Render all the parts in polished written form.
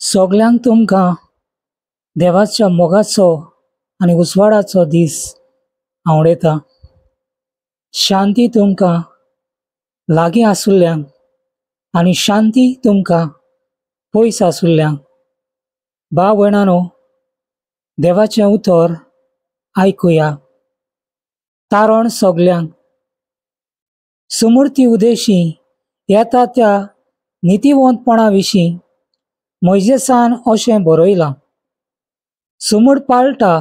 सगळ्यांक तुमकां देवाच्या मोगाचो आनी उजवाडाचो दीस आवडयता. शांती तुमकां लागीं आसुल्ल्यांक आनी शांती तुमकां पयस आसुल्ल्यांक. भाव भयणांनो, देवाचें उतर आयकुया. तारण सगळ्यांक. सुमूर्ती उदेशी येता त्या नितीवंतपणा विशीं मोइजेसान अशें बरयलां. सुमूड पाळटा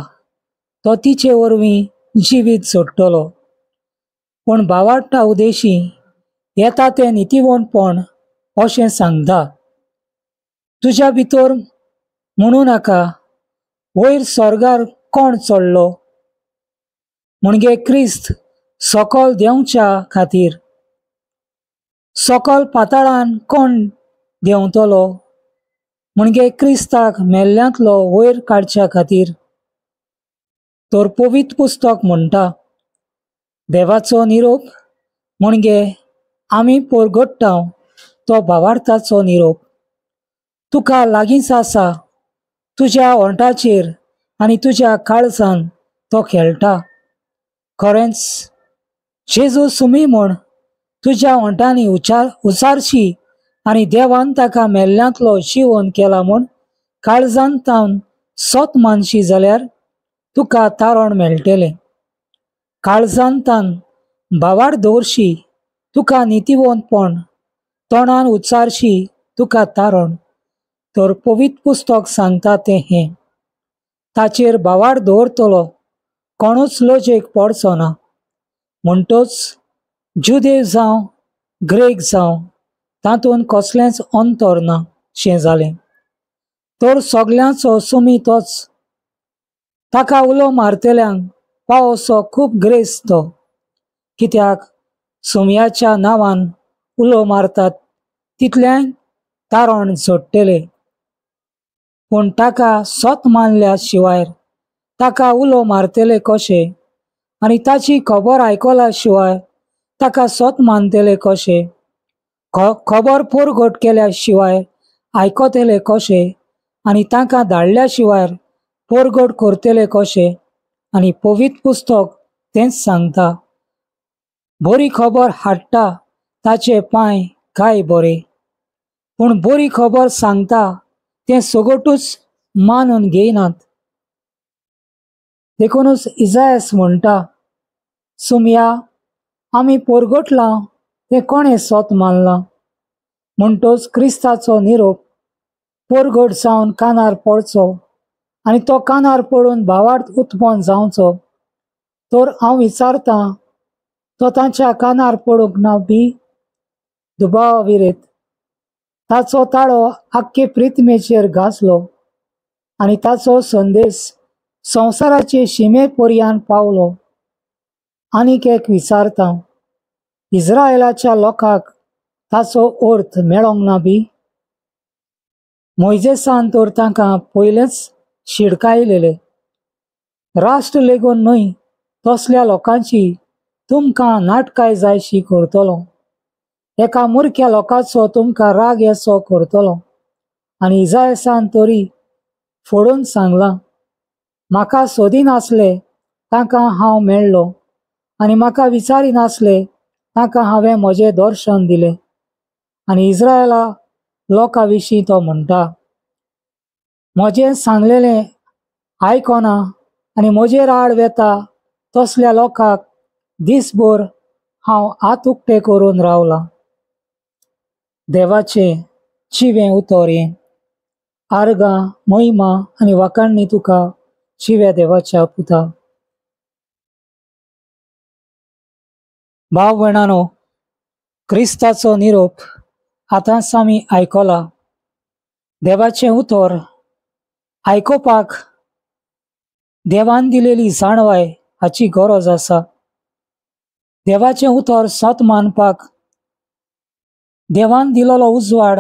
तो तिचे वरवीं जिवीत जोडटलो, पूण भावार्था उदेशी येता तें नितीवंतपण अशें सांगता. तुज्या भितर म्हणू नाका, वयर स्वर्गार कोण चडलो, म्हणजे क्रिस्त सकल देंवच्या खातीर. सकल पाताळान कोण देंवतलो, म्हणजे क्रिस्ताक मेल्ल्यांतलो वयर काडच्या खातीर. तर पवित्र पुस्तक म्हणटा, देवाचो निरोप म्हणजे आमी परगट्टाव तो भावार्थाचो निरोप. तुका लागींच आसा, तुज्या ओंठाचेर आनी तुज्या काळजान तो खेळटा. खरेंच जेजू सुमी म्हण तुज्या ओंठांनी उचारशी आनी देवान ताका मेल्ल्यांतलो जिवंत केला म्हूण काळजांत तावन सोत मानशी जाल्यार तुका तारण मेळटलें. काळजांत तावन भावार्थ दवरशी तुका नितीवंतपण, तोंडान उच्चारशी तुका तारण. तर पवित्र पुस्तक सांगता तें हें. ताचेर भावार्थ दवरतलो कोणूच लजेक पडचो ना. म्हणटच जुदेव जावं ग्रेक जावं तातूंत कसलेंच अंतर ना शें जालें. तर सगळ्यांचो सुमी तोच. ताका उलो मारतल्यांक पावो असो खूब ग्रेस तो, कित्याक सुमयाच्या नांवान उलो मारतात तितल्यांक तारण जोडटलें. पूण ताका सोत मानल्या शिवाय ताका उलो मारतले कशें, आनी ताची खबर आयकला शिवाय ताका सोत मानतले कशें. खबर परगट केल्या शिवाय आयकतले कशें, आनी तांकां धाडल्या शिवाय परगट करतले कशें. आनी पवित्र पुस्तक तेंच सांगता. बरी खबर हाडटा ताचे पांय काय बरे, पूण बरी खबर सांगता तें सगटूच मानून घेयनात. देखूनच इजायास म्हणटा, सुमया आमी परगटलां तें कोणें सोत मानलां. म्हणटच क्रिस्ताचो निरोप परगट जावन कानार पडचो आनी तो कानार पडून भावार्थ उत्पन्न जावचो. तर हांव विचारतां, तो तांच्या कानार पडूंक ना बी? दुबावाविरेत ताचो ताळो आख्खे प्रिथ्वीचेर घासलो आनी ताचो संदेश संवसाराचे शिमे पर्यान पावलो. आनीक एक विचारतां, इस्रायेलाच्या लोकांक ताचो अर्थ मेळोंक ना बी? मोइजेसान तर तांकां पयलेंच शिडकायलेले. राष्ट्र लेगून न्हय, तसल्या लोकांची तुमकां नाटकाय जायशी करतलो. एका मुर्ख्या लोकाचो तुमकां राग येसो करतलो. आनी इजायासान तरी फोडून सांगलां, म्हाका सोदिनासले तांकां हांव मेळ्ळो, आनी म्हाका विचारिनासले तांकां हांवें म्हजें दर्शन दिलें. आनी इस्रायेला लोकां विशीं तो म्हणटा, म्हजें सांगलेलें आयकना आनी म्हजेर आड वेता तसल्या लोकांक दिसभर हांव हात उक्ते करून रावलां. देवाचें जिवें उतर हें. आर्गां, महिमा आनी वाखाणणी तुका जिव्या देवाच्या पुता. भाव भयणांनो, क्रिस्ताचो निरोप आतांच आमी आयकला. देवाचें उतर आयकोपाक देवान दिलेली जाणवाय हाची गरज आसा. देवाचें उतर सोत मानपाक देवान दिलोलो उजवाड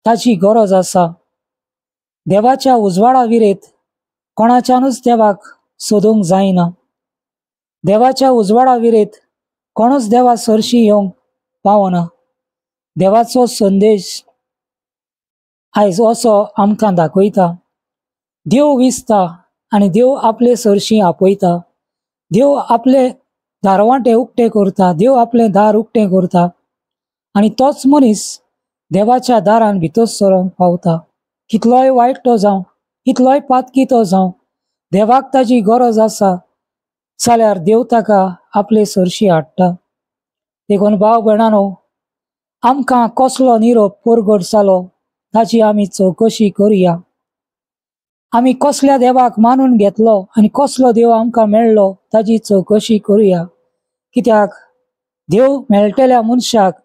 ताची गरज आसा. देवाच्या उजवाडा विरेत कोणाच्यानूच देवाक सोदूंक जायना. देवाच्या उजवाडा विरेत कोणूच देवा सरशी येवंक पावना. देवाचो संदेश आयज असो आमकां दाखयता। देव विसता आनी देव आपले सरशी आपयता। देव आपले दारवाटे उक्ते करता, देव आपले दार उक्ते करता आनी तोच मनीस देवाच्या दारान भितर सरोंक पावता। कितलोय वायट तो जावं, कितलोय पातकी तो जावं, देवाक ताची गरज आसा जाल्यार देव ताका आपले सरशी हाडटा। देखून भाव भयणानो, आमकां कसलो निरोप परगट जालो ताची आमी चवकशी करुया। आमी कसल्या देवाक मानून घेतलो आनी कसलो देव आमकां मेळ्ळो ताची चवकशी करुया। कित्याक देव मेळटल्या मनशाक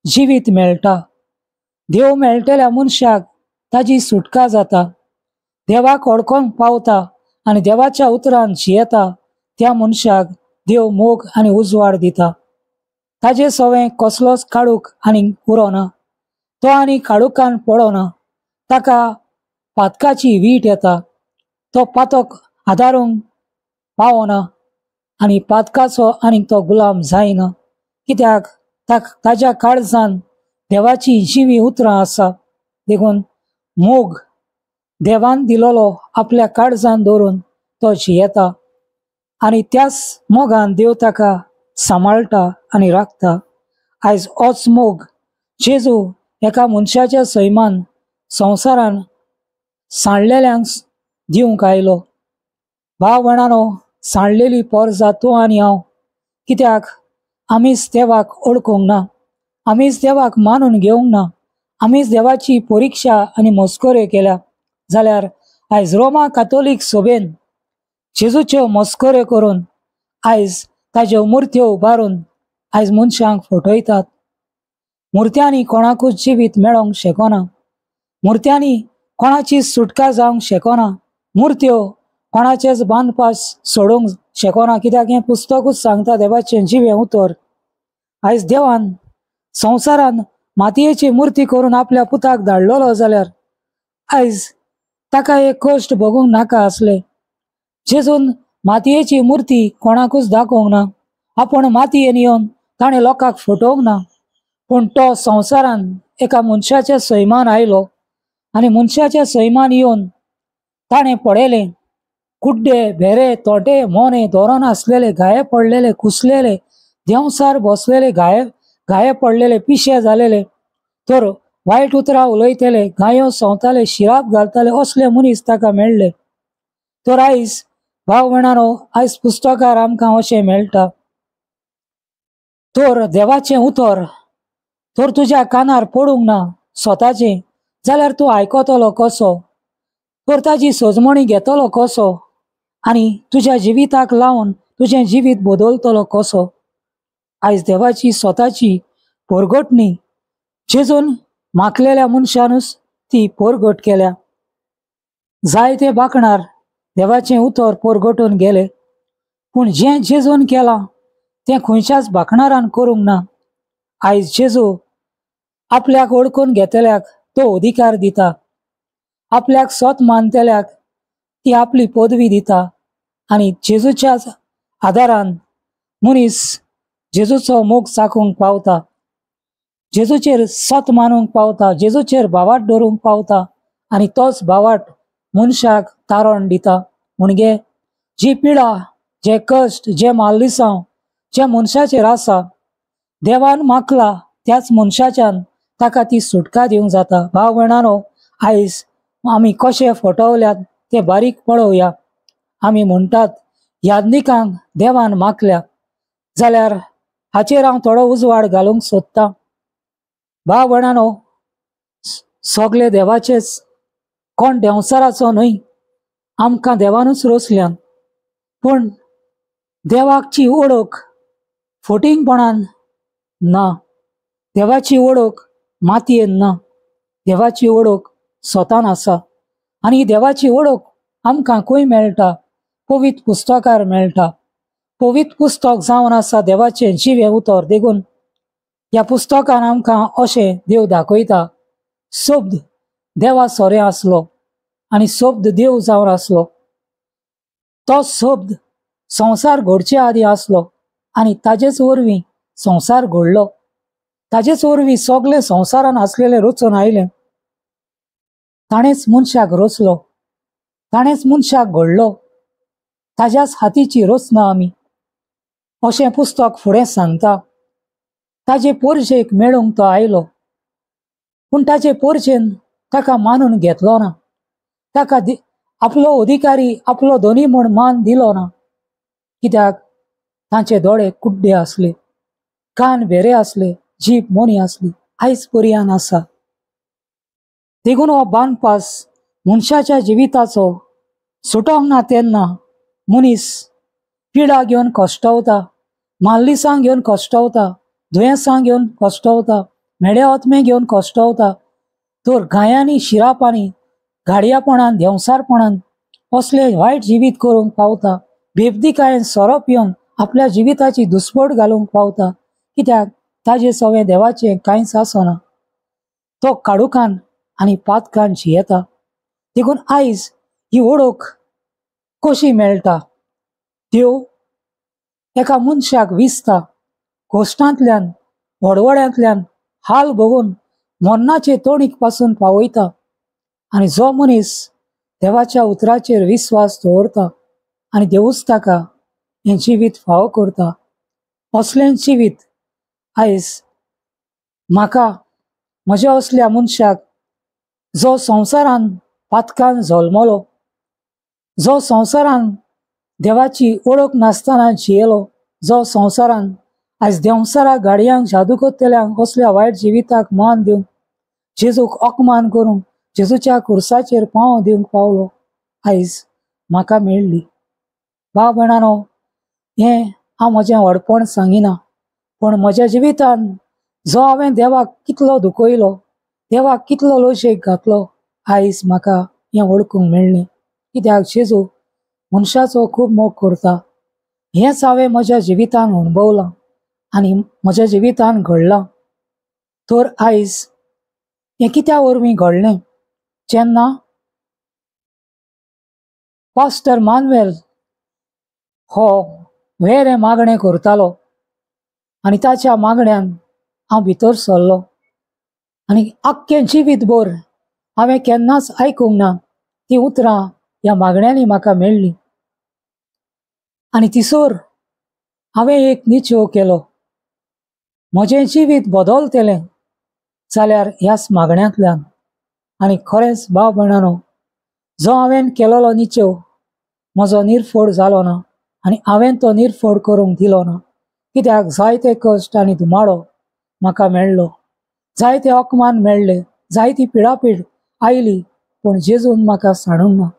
जिवीत मेळटा। देव मेळटल्या मनशाक ताची सुटका जाता। देवाक वळखोंक पावता आनी देवाच्या उतरान जियेता त्या मनशाक देव मोग आनी उजवाड दिता। ताजे सवें कसलोच काळूक आनी उरोना, तो आनी काळुकान पडोना। ताका पातकाची वीट येता, तो पातक आदारूंक पावना आनी पातकाचो आनीक तो गुलाम जायना। कित्याक ताच्या काळजान देवाची जिवी उतरां आसा। देखून मोग देवान दिलोलो आपल्या काळजान दवरून तो जियेता आनी त्याच मोगान देव ताका सांबाळटा आनी राखता। आयज होच मोग जेजू एका मनशाच्या सैमान संवसारान सांडलेल्यांक दिवंक आयलो। भाव भयणानो, सांडलेली पोरजां तूं आनी हांव, कित्याक आमीच देवाक ओळखूंक ना, आमीच देवाक मानून घेवंक ना, आमीच देवाची परिक्षा आनी मस्कऱ्यो केल्या। जाल्यार आयज रोमा कातोलीक सभेन जेजूच्यो मस्कऱ्यो करून आयज ताज्यो मुर्त्यो उबारून आयज मनशांक फटयतात। मुर्त्यांनी कोणाकूच जिवीत मेळोंक शकना, मुर्त्यांनी कोणाची सुटका जावंक शकना, मुर्त्यो कोणाचेच बांदपास सोडूंक शकना। कित्याक हें पुस्तकूच सांगता, देवाचें जिवें उतर। आयज देवान संवसारान मातयेची मुर्ती करून आपल्या पुताक धाडलोलो जाल्यार आयज ताका एक कश्ट भोगूंक नाका आसले। जेजून मातयेची मुर्ती कोणाकूच दाखोवंक ना, आपण मातयेन येवन ताणें लोकांक फटोवंक ना, पूण तो संवसारान एका मनशाच्या सैमान आयलो आनी मनशाच्या सैमान येवन ताणें पडयलें कुड्डे, भेरे, तोंटे, मोने, धोरण आसलेले, गाये पडलेले, कुसलेले, देंवसार बसलेले, गाये पडलेले, पिशे जालेले, तर वायट उतरां उलयतले, गायो सवताले, शिराप घालताले, असले मनीस ताका मेळ्ळे। तर आयज भाव भयणानो, आयज पुस्तकार आमकां अशें मेळटा, तर देवाचें उतर तर तुज्या कानार पडूंक ना स्वताचें, जाल्यार तूं आयकतलो कसो, तर ताजी सोजमणी घेतलो कसो आनी तुज्या जिविताक लावन तुजें जिवीत बदलतलो कसो। आयज देवाची स्वताची परगटणी जेजून माखलेल्या मनशानूच ती परगट केल्या। जायते बाकणार देवाचें उतर परगटून गेले, पूण जें जेजून केलां तें खंयच्याच बाकणारान करूंक ना। आयज जेजू आपल्याक ओळखून घेतल्याक तो अधिकार दिता, आपल्याक स्वत मानतल्याक ती आपली पदवी दिता आनी जेजूच्याच आदारान मनीस जेजूचो मोग चाखूंक पावता, जेजूचेर स्वत मानूंक पावता, जेजूचेर भावाट धरूंक पावता आनी तोच भावाट मनशाक तारण दिता। म्हणजे जी पिडा, जे कश्ट, जे मालदिसांव जे मनशाचेर आसा, देवान माखला त्याच मनशाच्यान ताका ती सुटका दिवंक जाता। भाव भयणानो, आयज आमी कशे फटवल्यात ते बारीक पळोवया। आमी म्हणटात यादनिकांक देवान माखल्या, जाल्यार हाचेर हांव थोडो उजवाड घालूंक सोदतां। भाव भयणानो, सगळे देवाचेच, कोण देंवसाराचो न्हय, आमकां देवानूच रोसल्यान, पूण देवाची ओळख फटिंगपणान ना, देवाची ओळख मातयेन ना, देवाची ओळख स्वतान आसा आनी देवाची ओळख आमकां खंय मेळटा, पवित्र पुस्तकार मेळटा। पवित्र पुस्तक जावन आसा देवाचें जिवें उतर। देखून ह्या पुस्तकान आमकां अशें देव दाखयता, शब्द देवा सोरें आसलो आनी शब्द देव जावन आसलो। तो शब्द संवसार घडचे आदी आसलो आनी ताजेच वरवीं संवसार घडलो, ताजेच वरवीं सगळे संवसारान आसलेले रचून आयले। ताणेच मनशाक रोचलो, ताणेच मनशाक घडलो, ताज्याच हातीची रोचना आमी, अशें पुस्तक फुडें सांगता. ताजे पोरजेक मेळूंक तो आयलो, पूण ताजे पोरजेन ताका मानून घेतलो ना. ताका आपलो अधिकारी, आपलो धनी म्हूण मान दिलो ना. कित्याक तांचे दोळे कुड्डे आसले, कान भेरे आसले, जीब मोनी आसली, आयज पर्यान आसा. देखून हो बानपास मनशाच्या जिविताचो सुटोंक ना तेन्ना मनीस पिडा घेवन कश्टावता, माल्लिसां घेवन कश्टावता, दुयेंसां घेवन कश्टावता, मेडे ओतमे घेवन कश्टावता. तर गायांनी, शिरापांनी, गाडयापणान, देंवसारपणान असले वायट जिवीत करूंक पावता. बेबदिकायेन सोरो पिवन आपल्या जिविताची दुस्पट घालूंक पावता. कित्याक ताजे सवें देवाचें कांयच आसना. तो काडुकान आनी पातकान जियेता. देखून आयज ही ओळख कशी मेळटा? देव एका मनशाक विसता, कोश्टांतल्यान, व्हडवड्यांतल्यान हाल भोगून मरणाचे तोणीक पासून पावयता. आनी जो मनीस देवाच्या उतराचेर विस्वास दवरता आनी देवूच ताका हें जिवीत फावो करता. असलें जिवीत आयज म्हाका, म्हज्या असल्या मनशाक, जो संवसारान पातकान जल्मलो, जो संवसारान देवाची ओळख नासतना जियेलो, जो संवसारान आयज देंवसाराक, गाडयांक, जादूकोत्तेल्यांक, असल्या वायट जिविताक मान दिवन जेजूक अपमान करून जेजूच्या खुर्साचेर पांव दिवंक पावलो, आयज म्हाका मेळ्ळी. भाव भयणानो, हें हांव म्हजें व्हडपण सांगिना, पण म्हज्या जिवितान जो हांवें देवाक कितलो दुखयलो, देवाक कितलो लोशेक घातलो, आयज म्हाका हें वळखूंक मेळ्ळें. कित्याक जेजू मनशाचो खूब मोग करता. हेंच हांवें म्हज्या जिवितान अणभवलां आनी म्हज्या जिवितान घडलां. तर आयज हें कित्या वरवीं घडलें? जेन्ना पास्टर मानुएल हो वेरें मागणें करतालो आनी ताच्या मागण्यान हांव भितर सरलो आनी आख्खें जिवीतभर हांवें केन्नाच आयकूंक ना ती उतरां ह्या मागण्यांनी म्हाका मेळ्ळी. आनी तिसोर हांवें एक निश्चय केलो, म्हजें जिवीत बदलतलें जाल्यार ह्याच मागण्यांतल्यान. आनी खरेंच भाव भयणानो, जो हांवें केलोलो निश्चय म्हजो निर्फळ जालो ना आनी हांवें तो निर्फळ करूंक दिलो ना. कित्याक जायते कश्ट आनी दुमाडो म्हाका मेळ्ळो, जायते अपमान मेळ्ळे, जायती पिडापीड आयली, पूण जेजून म्हाका सांडूंक ना.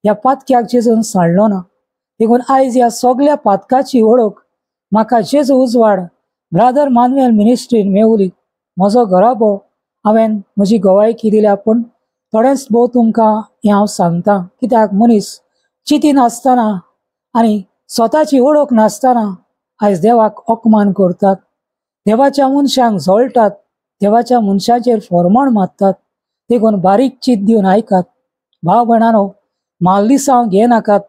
ह्या पातक्याक जेजून सांडलो ना. देखून आयज ह्या सगळ्या पातकाची ओळख म्हाका जेजू उजवाड ब्रादर मानुएल मिनिस्ट्रीन मेवली. म्हजो घराबो हांवें म्हजी गवायकी दिल्या, पूण थोडेंच भोव तुमकां हें हांव सांगतां. कित्याक मनीस चिती नासतना आनी स्वताची ओळख नासतना आयज देवाक अपमान करतात, देवाच्या मनशांक जळटात, देवाच्या मनशांचेर फॉर्मण मारतात. देखून बारीक चीत दिवन आयकात. भाव भयणानो, माल्दिसांव घेयनाकात,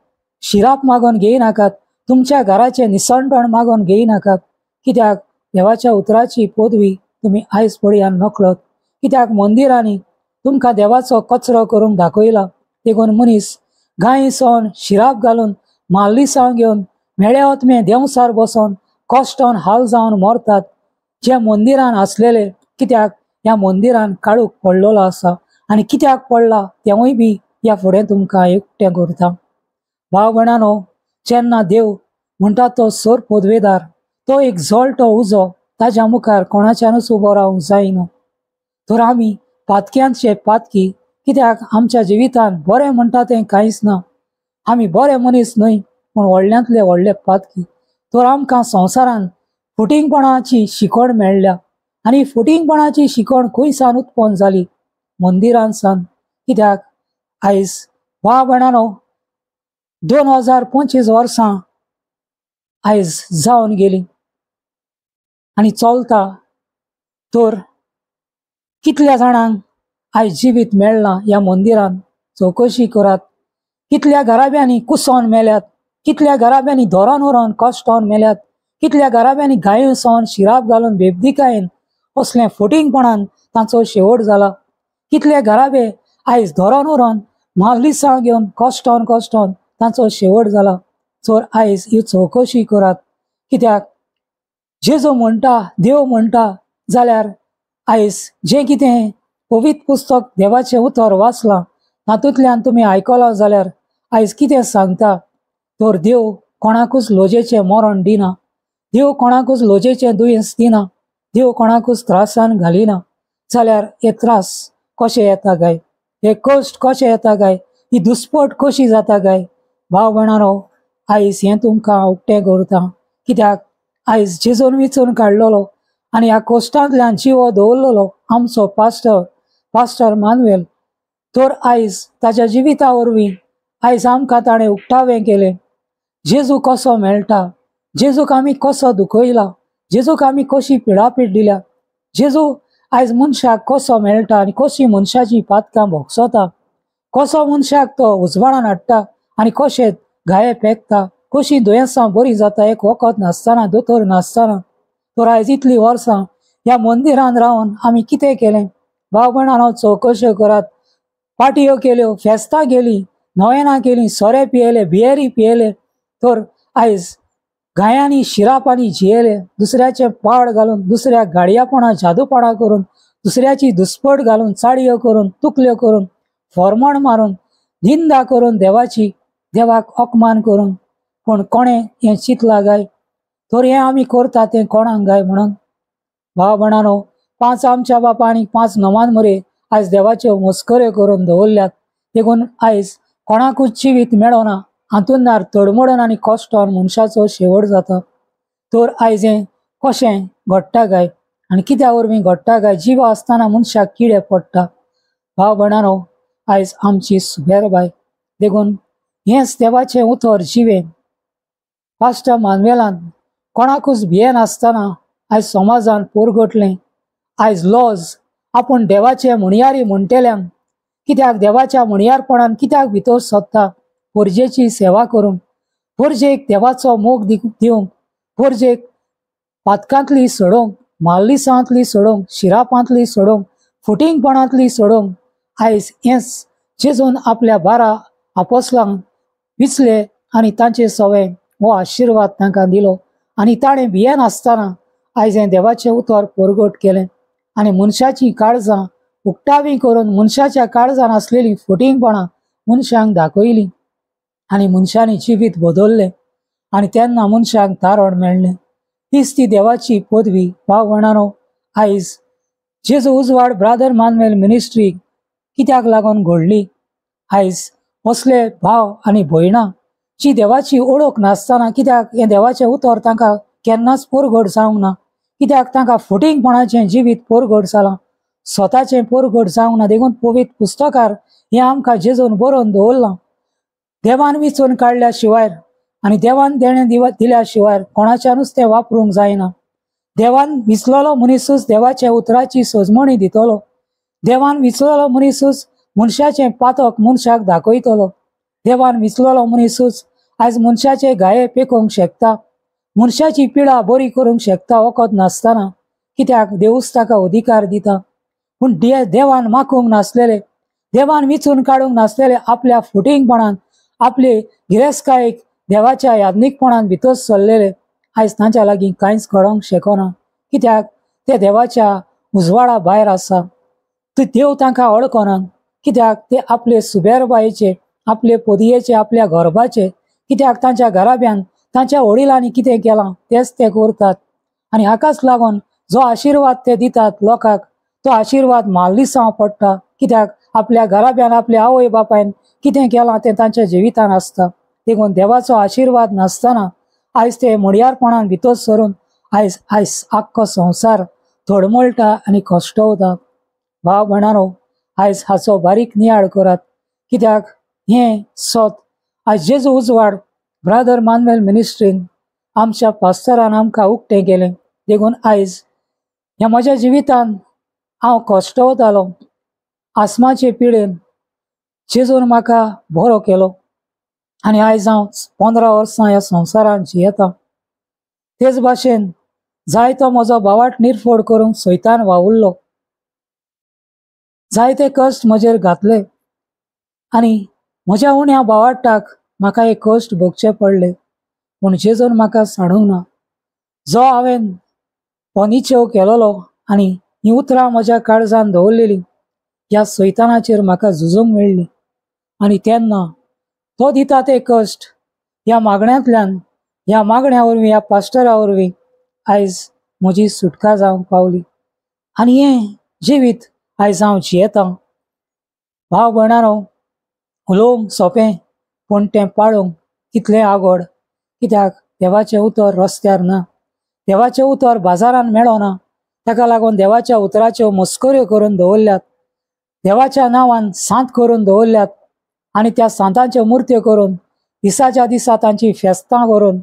शिराप मागोन घेयनाकात, तुमच्या घराचें निसणपण मागोन घेयनाकात. कित्याक देवाच्या उतराची पदवी तुमी आयज पडयान नकळत. कित्याक मंदिरांनी तुमकां देवाचो कचरो करूंक दाखयला. देखून मनीस गाय सोन, शिराप घालून, माल्दिसांव घेवन, मेळे ओतमे देंवसार बसोन कश्टान हाल जावन मरतात, जे मंदिरान आसलेले. कित्याक ह्या मंदिरान काळूक पडलेलो आसा आनी कित्याक पडला तेवूय बी ह्या फुडें तुमकां एकटें करता. भाव भयणानो, जेन्ना देव म्हणटा तो सर पदवेदार, तो एक जळटो उजो, ताच्या मुखार कोणाच्यानूच उबो रावंक जायना. तर आमी पातक्यांचे पातकी, कित्याक आमच्या जिवितान बरें म्हणटा तें कांयच ना. आमी बरे मनीस न्हय, पूण व्हडल्यांतले व्हडले पातकी. तर आमकां संवसारान फुटींगपणाची शिकवण मेळ्ळ्या आनी फुटींगपणाची शिकवण खंयसान उत्पन्न जाली? मंदिरान सान. कित्याक आयज भाव भयणानो, 2025 वर्सां आयज जावन गेली आनी चलता. तर कितल्या जाणांक आयज जिवीत मेळना ह्या मंदिरान? चवकशी करात. कितल्या घराब्यांनी कुसोन मेल्यात, कितल्या घराब्यांनी धोरोन व्हरोन कश्टावन मेल्यात, कितल्या घराब्यांनी गायो सोन, शिराप घालून, बेबदिकायेन असलें फुटींगपणान तांचो शेवट जाला. कितले घराबे आयज धोरण उरोन मालिसां घेवन कश्टोन तांचो शेवट जाला. चोर आयज ही चवकशी करात, कित्याक जेजो म्हणटा, देव म्हणटा जाल्यार आयज जें कितें पवित्र पुस्तक देवाचें उतर वाचलां तातूंतल्यान तुमी आयकलां जाल्यार आयज कितें सांगता, तर देव कोणाकूच लोजेचें मरण दिना, देव कोणाकूच लोजेचें दुयेंस दिना, देव कोणाकूच त्रासान घालिना. जाल्यार हे त्रास कशे येता काय, हे कश्ट कशे येता काय, ही दुस्पट कशी जाता काय. भाव भयणानो, आयज हें तुमकां उक्तें करता, कित्याक आयज जेजून विचून काडलेलो आनी ह्या कश्टांतल्यान जिवो दवरलेलो आमचो पास्टर मानुएल, तर आयज ताच्या जिविता वरवीं आयज आमकां ताणें उक्तावें केलें. जेजू कसो मेळटा, जेजूक आमी कसो दुखयला, जेजूक आमी कशी पिडापीड दिल्या, जेजू आयज मनशाक कसो मेळटा आनी कशी मनशाची पातकां भोगसता, कसो मनशाक तो उजवाडान हाडटा आनी कशे घाये पेकता, कशी दुयेंसां बरी जाता एक वखद नासतना, दोतोर नासतना. तर आयज इतलीं वर्सां ह्या मंदिरान रावन आमी कितें केलें. भाव भयणानो, चवकश्यो करात. पाटयो केल्यो, फेस्तां केलीं, नोवेनां केलीं, सोरे पियेले, बियेरी पियेले, तर आयज गायांनी शिरापानी जियेले, दुसऱ्याचे पाड घालून, दुसऱ्याक गाडयापणां जादूपणां करून, दुसऱ्याची दुस्पट घालून, चाडयो करून, तुकल्यो करून, फॉर्मण मारून, निंदा करून देवाक अपमान करून. पूण कोणें हें चिंतलां काय, तर हें आमी करता तें कोणाक गाय म्हणून. भाव भयणानो, 5 आमच्या बापा आनी 5 नमान मरे आयज देवाच्यो मस्कऱ्यो करून दवरल्यात, देखून आयज कोणाकूच जिवीत मेळना, हातूंत तडमडून आनी कश्टान मनशाचो शेवट जाता. तर आयज हें कशें घडटा काय आनी कित्या वरवीं घडटा काय, जिवो आसतना मनशाक किडे पडटा. भाव भयणानो, आयज आमची सुबेरबाय देखून हेंच देवाचें उतर जिवेन पास्टर मानुएलान कोणाकूच भियेनासतना आयज समाजान पोरगटलें. आयज लॉज आपूण देवाचे म्हणयारी म्हणटेल्यांक, कित्याक देवाच्या म्हणयारपणान कित्याक भितर सोदता, पोरजेची सेवा करूंक, पोरजेक देवाचो मोग दिवंक, पोरजेक पातकांतली सोडोवंक, माल्लिसांतली सोडोवंक, शिरापांतली सोडोवंक, फुटींगपणांतली सोडोवंक. आयज हेंच जेजून आपल्या 12 आपोसलांक विचले आनी तांचे सवें हो आशिर्वाद तांकां दिलो आनी ताणें भियेनासतना आयज हें देवाचें उतर परगट केलें आनी मनशाची काळजां उक्तावीं करून मनशाच्या काळजान आसलेली फुटींगपणां मनशांक दाखयलीं आनी मनशांनी जिवीत बदललें आनी तेन्ना मनशांक तारण मेळ्ळें. तीच ती देवाची पदवी. भाव भयणानो, आयज जेजू उजवाड ब्रादर मानुएल मिनिस्ट्री कित्याक लागून घडली. आयज असले भाव आनी भयणां जी देवाची ओळख नासतना, कित्याक हें देवाचें उतर तांकां केन्नाच परगट जावंक ना, कित्याक तांकां फुटींगपणाचें जिवीत परगट जालां, स्वताचें परगट जावंक ना. देखून पवित्र पुस्तकार हें आमकां जेजून बरोवन दवरलां. देवान विचून काडल्या शिवाय आनी देवान देणें दिल्या शिवाय कोणाच्यानूच तें वापरूंक जायना. देवान विचललो मनीसूच देवाच्या उतराची सोजमणी दितलो. देवान विचललो मनीसूच मनशाचें पातक मनशाक दाखयतलो. देवान विचललो मनीसूच आयज मनशाचे घाये पेकोवंक शकता, मनशाची पिडा बरी करूंक शकता वखद नासतना, कित्याक देवूच ताका अधिकार दिता. पूण देवान मागूंक नासलेले, देवान विचून काडूंक नासलेले आपल्या फुटींगपणान, आपले गिरेस्कायेक देवाच्या याज्ञिकपणान भितर सरलेले आयज तांच्या लागीं कांयच घडोंक शकना, कित्याक ते देवाच्या उजवाडा भायर आसा. ते देव तांकां वळखना, कित्याक ते आपले सुबेरबायेचे, आपले पदयेचे, आपल्या घरबाचे, कित्याक तांच्या घराब्यान तांच्या वडिलांनी कितें केलां तेच ते करतात. आनी हाकाच लागून जो आशिर्वाद ते दितात लोकांक, तो आशिर्वाद माल्लिसां पडटा, कित्याक आपल्या घराब्यान आपल्या आवय बापायन कितें केलां तें तांच्या जिवितान आसता. देखून देवाचो आशिर्वाद नासतना आयज ते म्हणयारपणान भितर सरून आयज आख्खो संवसार धडमळटा आनी कश्टवता. भाव भयणानो, आयज हाचो बारीक नियाळ करात, कित्याक हें सत आयज जेजू उजवाड ब्रादर मानुएल मिनिस्ट्रीन आमच्या पास्टरान आमकां उक्तें केलें. देखून आयज ह्या म्हज्या जिवितान हांव कश्टवतालो, आस्माचे पिडेन जेजून म्हाका बरो केलो आनी आयज हांव 15 वर्सां ह्या संवसारान जियेतां. तेच भाशेन जायतो म्हजो बावाट निर्फोड करूंक सैतान वावुरलो, जायते कश्ट म्हजेर घातले, आनी म्हज्या उण्या भावाटाक म्हाका एक कश्ट भोगचे पडले, पूण जेजून म्हाका सांडूंक ना. जो हांवें पोनिचेव केलोलो आनी ही उतरां म्हज्या काळजान दवरलेली, ह्या सैतानाचेर म्हाका झुजूंक मेळ्ळी. आनी तेन्ना तो दिता ते कश्ट ह्या मागण्यांतल्यान, ह्या मागण्या वरवीं, ह्या पास्टरा वरवीं आयज म्हजी सुटका जावंक पावली. आनी हें जिवीत आयज हांव जियेतां. भाव भयणानो, उलोवंक सोंपें पूण तें पाळोवंक कितलें आगोड. कित्याक देवाचें उतर रस्त्यार ना, देवाचें उतर बाजारान मेळना. ताका लागून देवाच्या उतराच्यो मस्कऱ्यो करून दवरल्यात, देवाच्या नांवान सांत करून दवरल्यात आनी त्या सांतांच्यो मुर्त्यो करून दिसाच्या दिसा तांची फेस्तां करून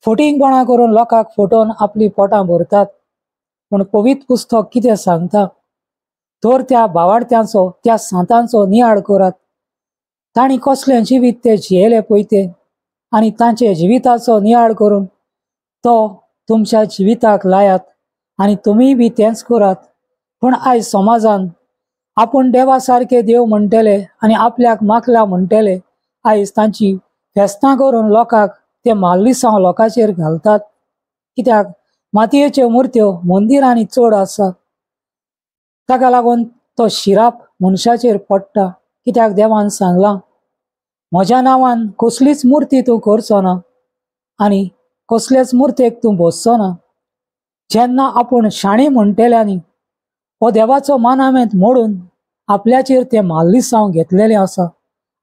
फटिंगपणां करून लोकांक फटोवन आपली पोटां भरतात. पूण पवित्र पुस्तक कितें सांगता? तर त्या भावार्थ्यांचो, त्या सांतांचो नियाळ करात. तांणी कसलें जिवीत ते जियेले पळय तें, आनी तांचे जिविताचो नियाळ करून तो तुमच्या जिविताक लायात आनी तुमी बी तेंच करात. पूण आयज समाजान आपूण देवा सारके देव म्हणटले आनी आपल्याक मागला म्हणटले, आयज तांची फेस्तां करून लोकांक ते माल्लिसांव लोकांचेर घालतात. कित्याक मातयेच्यो मुर्त्यो मंदिरांनी चड आसा. ताका लागून तो शिराप मनशाचेर पडटा. कित्याक देवान सांगलां, म्हज्या नांवान कसलीच मुर्ती तूं करचो ना आनी कसलेच मुर्तेक तूं बसचो ना. जेन्ना आपूण शाणी म्हणटल्यांनी हो देवाचो मानामेंत मोडून आपल्याचेर ते माल्लिसांव घेतलेलें आसा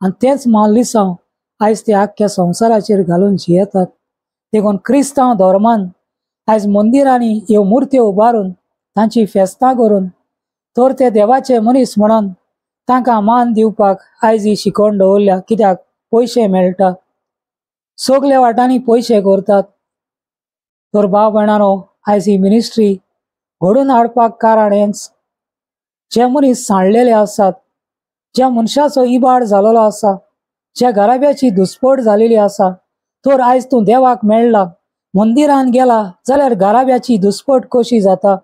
आनी तेंच माल्लिसांव आयज ते आख्ख्या संवसाराचेर घालून जियेतात. देखून क्रिस्तांव धर्मान आयज मंदिरांनी ह्यो मुर्त्यो उबारून तांची फेस्तां करून तर ते देवाचे मनीस म्हणून तांकां मान दिवपाक आयज ही शिकवण दवरल्या. कित्याक पयशे मेळटा, सगल्या वाटांनी पयशे करतात. तर भाव भयणानो, आयज ही मिनिस्ट्री घडून हाडपाक कारण हेंच. जे मनीस सांडलेले आसात, ज्या मनशाचो इबाड जालोलो आसा, ज्या घराब्याची दुस्पट जालेली आसा, तर आयज तूं देवाक मेळ्ळा, मंदिरान गेला जाल्यार घराब्याची दुस्पट कशी जाता,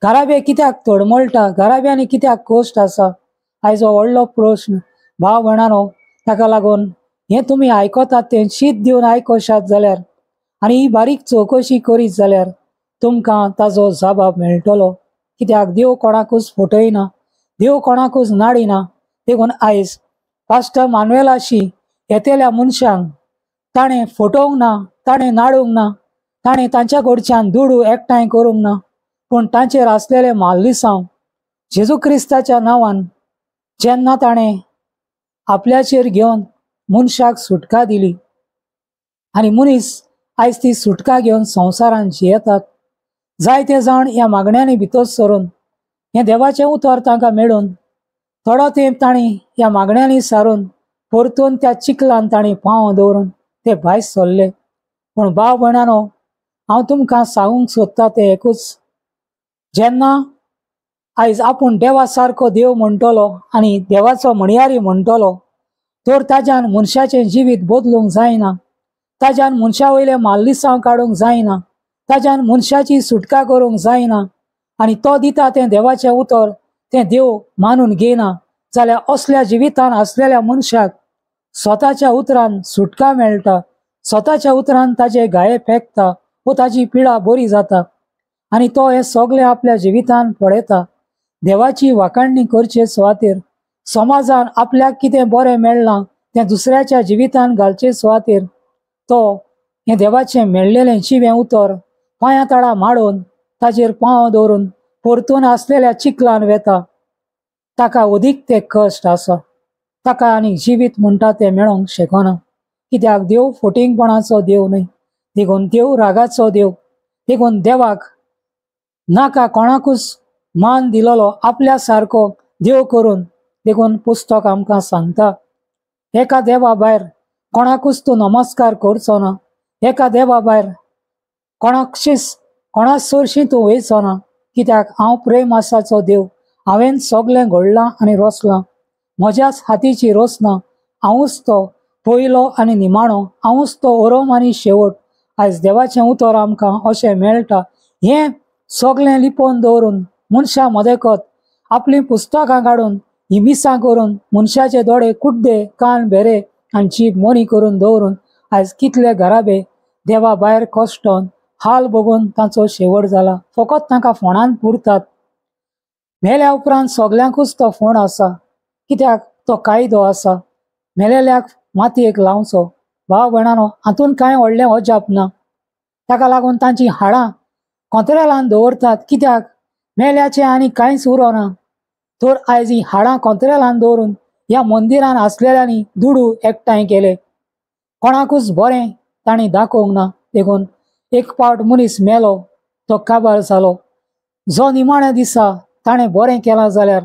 घराबे कित्याक तडमळटा, घराब्यांनी कित्याक कश्ट आसा, आयज हो व्हडलो प्रश्न. भाव भयणानो, ताका लागून हें तुमी आयकतात तें शीत दिवन आयकशात जाल्यार आनी ही बारीक चवकशी करीत जाल्यार तुमकां ताजो जबाब मेळटलो. कित्याक देव कोणाकूच फटयना, देव कोणाकूच नाडिना. देखून आयज पास्टर मानुएलाशी येतेल्या मनशांक ताणें फटोवंक ना, ताणें नाडूंक ना, ताणें तांच्या कडच्यान दुडू एकठांय करूंक ना, पूण तांचेर आसलेले माल्लिसांव जेजू क्रिस्ताच्या नांवान जेन्ना ताणें आपल्याचेर घेवन मनशाक सुटका दिली आनी मनीस आयज ती सुटका घेवन संवसारान जियेतात. जायते जाण ह्या मागण्यांनी भितर सरून हें देवाचें उतर तांकां मेळून थोडो तेंप तांणी ह्या मागण्यांनी सारून परतून त्या चिखलान तांणी पांव दवरून ते भायर सरले. पूण भाव भयणानो, हांव तुमकां सांगूंक सोदतां तें एकूच, जेन्ना आयज आपूण देवा सारको देव म्हणटलो आनी देवाचो म्हणयारी म्हणटलो, तर ताज्यान मनशाचें जिवीत बदलूंक जायना, ताज्यान मनशा वयले माल्लिसांव काडूंक जायना, ताज्यान मनशाची सुटका करूंक जायना. आनी तो दिता तें देवाचें उतर तें देव मानून घेयना जाल्यार असल्या जिवितान आसलेल्या मनशाक स्वताच्या उतरान सुटका मेळटा, स्वताच्या उतरान ताजे गाये फेकता व ताजी पिडा बरी जाता आनी तो हें सगळें आपल्या जिवितान पळयता. देवाची वाखाणणी करचे सुवातेर, समाजान आपल्याक कितें बरें मेळना तें दुसऱ्याच्या जिवितान घालचे सुवातेर तो हें देवाचें मेळ्ळेलें जिवें उतर पांयां तळा माडून ताजेर पांव दवरून परतून आसलेल्या चिखलान वेता. ताका अदीक ते कश्ट आसा, ताका आनी जिवीत म्हणटा तें मेळोंक शकना. कित्याक देव फटिंगपणाचो देव न्हय, देखून देव रागाचो देव. देखून देवाक नाका कोणाकूच मान दिलोलो आपल्या सारको देव करून. देखून पुस्तक आमकां सांगता, एका देवा भायर कोणाकूच तूं नमस्कार करचो ना, एका देवा भायर कोणा सरशीं तूं वयचो ना. कित्याक हांव प्रेम आसाचो देव, हांवें सगळें घडलां आनी रोसलां, म्हज्याच हातीची रोसना, हांवूच तो पयलो आनी निमाणो, हांवूच तो ओरोम आनी शेवट. आयज देवाचें उतर आमकां अशें मेळटा. हें सगळें लिपोवन दवरून मनशां मदेकत आपलीं पुस्तकां काडून ही मिसां करून मनशाचे दोळे कुड्डे, कान बेरे आनी जीब मोनी करून दवरून आयज कितले घराबे देवा भायर कश्टोन हाल बघून तांचो शेवट जाला. फकत तांकां फोंडान पुरतात. मेल्या उपरांत सगल्यांकूच तो फोंड आसा, कित्याक तो कायदो आसा. मेलेल्याक मातयेक लावचो. भाव भयणानो, हातून कांय व्हडलें अजाप ना. ताका लागून तांची हाडां कोंतरेलान दवरतात, कित्याक मेल्याचें आनी कांयच उरोना. तर आयज ही हाडां कोंतरेलान दवरून ह्या मंदिरान आसलेल्यांनी दुडू एकठांय केले. कोणाकूच बरें तांणी दाखोवंक ना. देखून एक पावट मनीस मेलो, तो काबार जालो. जो निमाण्या दिसा ताणें बरें केलां जाल्यार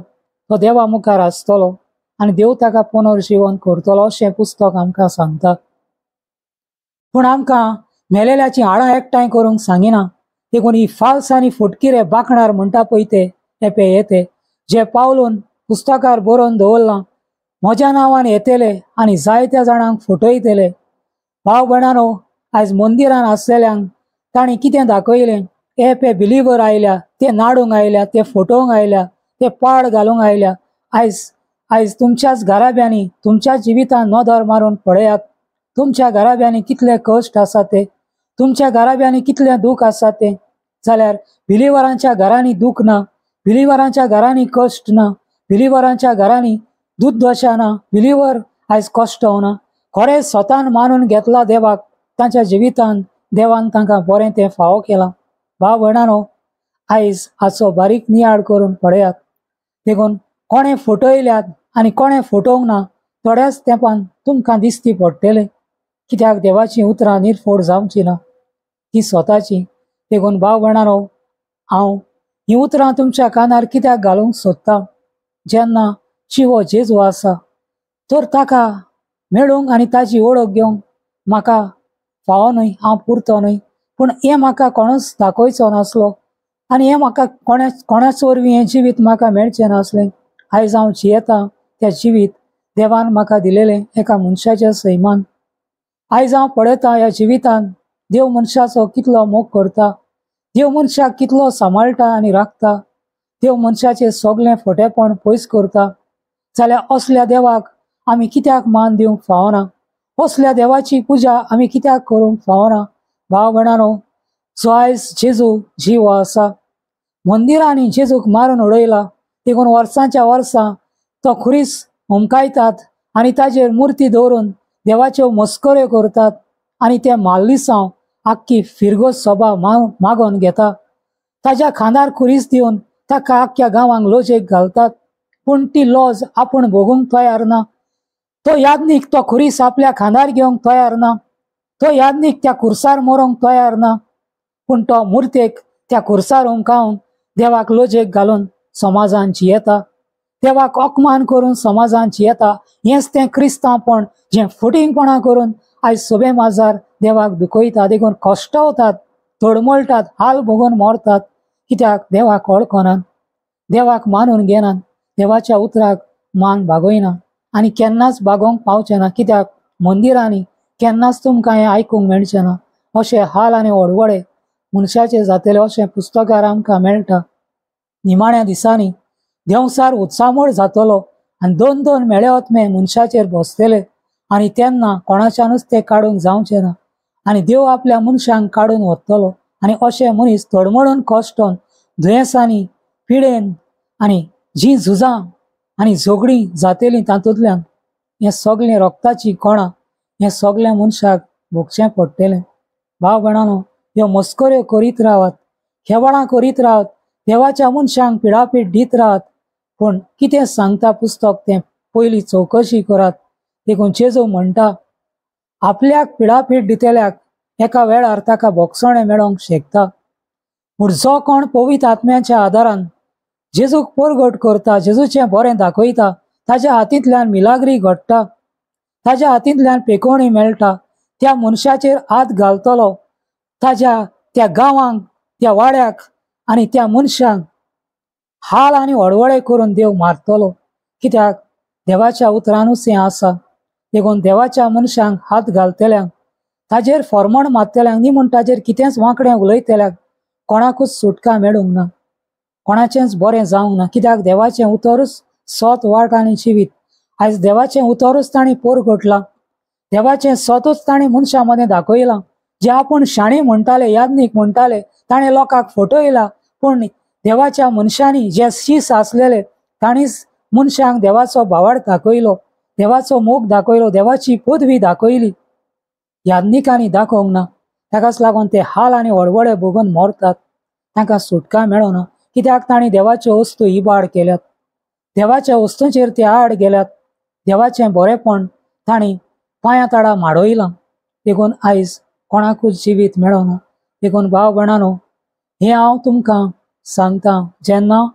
तो देवा मुखार आसतलो आनी देव ताका पुनर्जीवन करतलो, अशें पुस्तक आमकां सांगता. पूण आमकां मेलेल्याची हाडां एकठांय करूंक सांगिना. देखून ही फाल्स आनी फुटकिरे बाखणार म्हणटा पळय ते एपे येते, जे पावलून पुस्तकार बरोवन दवरलां. म्हज्या नांवान येतले आनी जायत्या जाणांक फटयतले. भाव भयणानो, आयज मंदिरान आसलेल्यांक तांणी कितें दाखयलें? एपे बिलिवर आयल्या, ते नाडूंक आयल्या, ते फटोवंक आयल्या, ते पाड घालूंक आयल्या. आयज आयज तुमच्याच घराब्यांनी तुमच्या जिवितान नदर मारून पळयात. तुमच्या घराब्यांनी कितले कश्ट आसा ते, तुमच्या घराब्यांनी कितलें दूख आसा ते. जाल्यार बिलिवरांच्या घरांनी दूख ना, बिलिवरांच्या घरांनी कश्ट ना, बिलिवरांच्या घरांनी दुर्दशा ना, बिलिवर आयज कश्टवना. खरें स्वतान मानून घेतला देवाक, तांच्या जिवितान देवान तांकां बरें तें फावो केलां. भाव भयणानो, आयज हाचो बारीक नियाळ करून पळयात. देखून कोणें फटयल्यात आनी कोणें फटोवंक ना, थोड्याच तेंपान तुमकां दिसती पडटलें. कित्याक देवाची उतरां निर्फोड जावची ना, ती स्वताची. देखून भाव भयणानो, हांव ही उतरां तुमच्या कानार कित्याक घालूंक सोदतां? जेन्ना शिवो जेजू आसा, तर ताका मेळूंक आनी ताची वळख घेवंक म्हाका फावो न्हय, हांव पुरतो न्हय. पूण हें म्हाका कोणूच दाखोवचो नासलो आनी हें म्हाका कोणाच वरवीं हें जिवीत म्हाका मेळचें नासलें. आयज हांव जियेतां तें जिवीत देवान म्हाका दिलेलें एका मनशाच्या सैमान. आयज हांव पळयतां ह्या जिवितान देव मनशाचो कितलो मोग करता, देव मनशाक कितलो सांबाळटा आनी राखता, देव मनशाचें सगळें फटेपण पयस करता. जाल्यार असल्या देवाक आमी कित्याक मान दिवंक फावना? असल्या देवाची पुजा आमी कित्याक करूंक फावना? भाव भयणानो, जो आयज जेजू जीव आसा, मंदिरांनी जेजूक मारून उडयला. देखून वर्सांच्या वर्सां तो खुरीस हुमकायतात आनी ताजेर मुर्ती दवरून देवाच्यो मस्कऱ्यो करतात आनी ते माल्लिसांव आख्खी फिरगोस सभा मागोन घेता. ताज्या खांदार खुरीस दिवन ताका आख्ख्या गांवांक लोजेक घालतात. पूण ती लॉज आपूण भोगूंक तयार ना. तो यादनीक तो खुरीस आपल्या खांदार घेवंक तयार ना. तो यादनीक त्या खुर्सार मरोंक तयार ना. पूण तो मुर्तेक त्या खुर्सार हुमकावन देवाक लोजेक घालून समाजान जियेता. देवाक ओकमान करून समाजान जियेता. हेंच तें क्रिस्तांवपण, जें फटिंगपणां करून आयज सोबे माजार देवाक दुखयता. देखून कश्टवतात, तडमळटात, हाल भोगून मरतात. कित्याक देवाक वळखनात, देवाक मानून घेनात, देवाच्या उतराक मान बागयना आनी केन्नाच बागोवंक पावचे ना. कित्याक मंदिरांनी केन्नाच तुमकां हें आयकूंक मेळचें ना. अशे हाल आनी वडवडे मनशाचे जातले अशें पुस्तकार आमकां मेळटा. निमाण्या दिसांनी देंवसार उत्सामोळ जातलो आनी दोन दोन मेळे ओतमे मनशाचेर बसतले आनी तेन्ना कोणाच्यानूच ते काडूंक जावचें ना. आनी देव आपल्या मनशांक काडून व्हरतलो आनी अशे मनीस तडमळून कश्टोन दुयेंसांनी, पिडेन आनी जीं झुजां आनी झगडीं जातलीं तातूंतल्यान हें सगळें रक्ताची कोणां हें सगळ्या मनशाक भोगचें पडटलें. भाव भयणानो, ह्यो मस्कऱ्यो करीत रावात, खेवळां करीत रावात, देवाच्या मनशांक पिडापीड दीत रावात. पूण कितें सांगता पुस्तक तें पयलीं चवकशी करात. देखून जेजू म्हणटा, आपल्याक पिडापीड दितल्याक एका वेळार ताका भोगसणें मेळोंक शकता. पूण जो कोण पवित्र आत्म्याच्या आदारान जेजूक परगट करता, जेजूचें बरें दाखयता, ताज्या हातींतल्यान मिलाग्री घडटा, ताज्या हातींतल्यान पेखोवणी मेळटा, त्या मनशाचेर हात घालतलो, ताज्या त्या गांवांक, त्या वाड्याक आनी त्या मनशांक हाल आनी वडवडे करून देव मारतलो. कित्याक देवाच्या उतरानूच हें आसा. देखून देवाच्या मनशांक हात घालतल्यांक, ताजेर फॉर्मण मारतल्यांक न्ही म्हूण ताजेर कितेंच वांकडें उलयतल्यांक कोणाकूच सुटका मेळूंक ना, कोणाचेंच बरें जावंक ना. कित्याक देवाचें उतरूच सोत वाट आनी जिवीत आयज देवाचें उतरूच ताणी पोर घोटलां. देवाचें सोतूच ताणी मनशा मदें दाखयलां. जे आपूण शाणी म्हणटाले, याज्ञीक म्हणटाले, ताणें लोकांक फटयलां. पूण देवाच्या मनशांनी जे शीस आसलेले ताणीच मनशांक देवाचो भावार्थ दाखयलो, देवाचो मोग दाखयलो, देवाची पदवी दाखयली. याज्ञिकांनी दाखोवंक ना. ताकाच लागून ते हाल आनी हडबडे भोगून मरतात. तांकां सुटका मेळना. कित्याक तांणी देवाच्यो वस्तू इबाड केल्यात. देवाच्या वस्तूंचेर ते आड गेल्यात. देवाचें बरेपण तांणी पांयां तडा माडयलां. देखून आयज कोणाकूच जिवीत मेळना. देखून भाव भयणानो, हें हांव तुमकां सांगतां. जेन्ना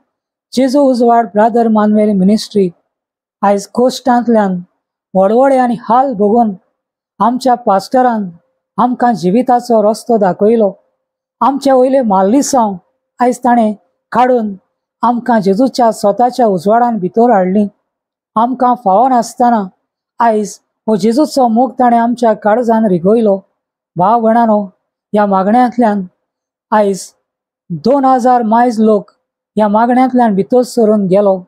जेजू उजवाड ब्रादर मानवेल मिनिस्ट्री आयज कोश्टांतल्यान व्हडवडे आनी हाल भोगून आमच्या पास्टरान आमकां जिविताचो रस्तो दाखयलो. आमचे वयले माल्लिसांव आयज ताणें काडून आमकां जेजूच्या स्वताच्या उजवाडान भितर हाडलीं. आमकां फावो नासतना आयज हो जेजूचो मोग ताणें आमच्या काळजान रिगयलो. भाव भयणानो, ह्या मागण्यांतल्यान आयज 2000 मायज लोक ह्या मागण्यांतल्यान भितर सरून गेलो.